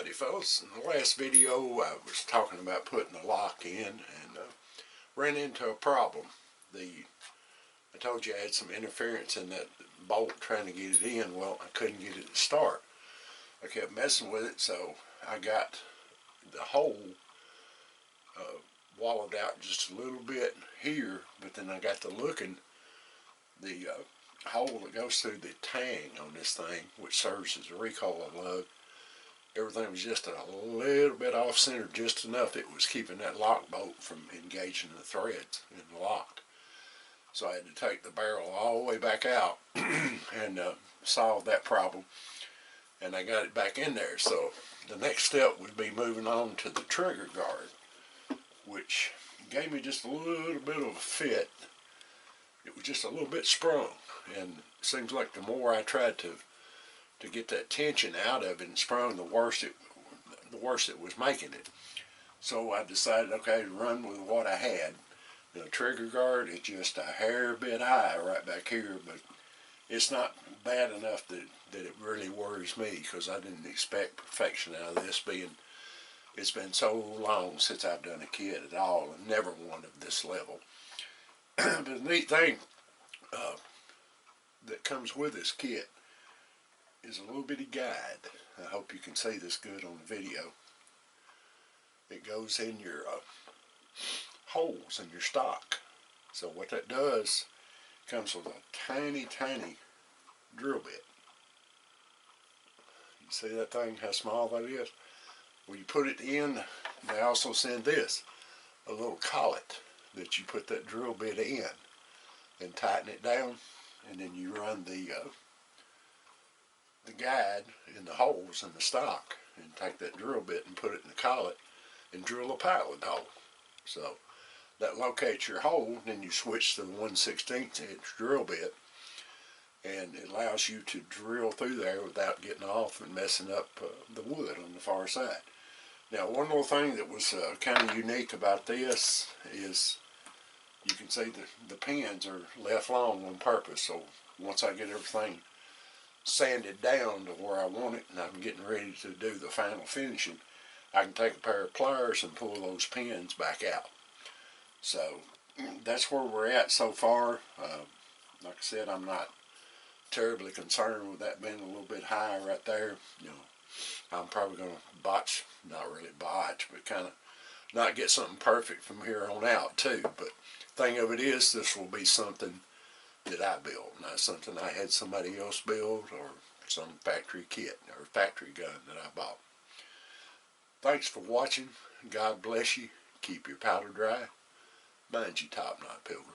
Howdy fellas, in the last video I was talking about putting a lock in and ran into a problem. I told you I had some interference in that bolt trying to get it in. Well, I couldn't get it to start. I kept messing with it, so I got the hole walled out just a little bit here, but then I got to looking, the hole that goes through the tang on this thing, which serves as a recoil lug, everything was just a little bit off center, just enough it was keeping that lock bolt from engaging the threads in the lock. So I had to take the barrel all the way back out and solve that problem, and I got it back in there. So the next step would be moving on to the trigger guard, which gave me just a little bit of a fit. It was just a little bit sprung, and it seems like the more I tried to get that tension out of it and sprung, the worse it was making it. So I decided, okay, to run with what I had. The trigger guard is just a hair bit high right back here, but it's not bad enough that it really worries me, because I didn't expect perfection out of this, being it's been so long since I've done a kit at all, and never one of this level. But the neat thing that comes with this kit is a little bitty guide. I hope you can see this good on the video. It goes in your holes in your stock. So what that does, comes with a tiny drill bit. You see that thing, how small that is? When you put it in, they also send this, a little collet that you put that drill bit in and tighten it down, and then you run the guide in the holes in the stock and take that drill bit and put it in the collet and drill a pilot hole. So that locates your hole, then you switch to the 1/16 inch drill bit, and it allows you to drill through there without getting off and messing up the wood on the far side. Now, one little thing that was kind of unique about this is you can see the pins are left long on purpose. So once I get everything sanded down to where I want it and I'm getting ready to do the final finishing, I can take a pair of pliers and pull those pins back out. So that's where we're at so far. Like I said, I'm not terribly concerned with that being a little bit high right there. You know, I'm probably going to botch, not really botch, but kind of not get something perfect from here on out too. But thing of it is, this will be something that I built, not something I had somebody else build or some factory kit or factory gun that I bought. Thanks for watching. God bless you. Keep your powder dry. Mind you, top knot pilgrim.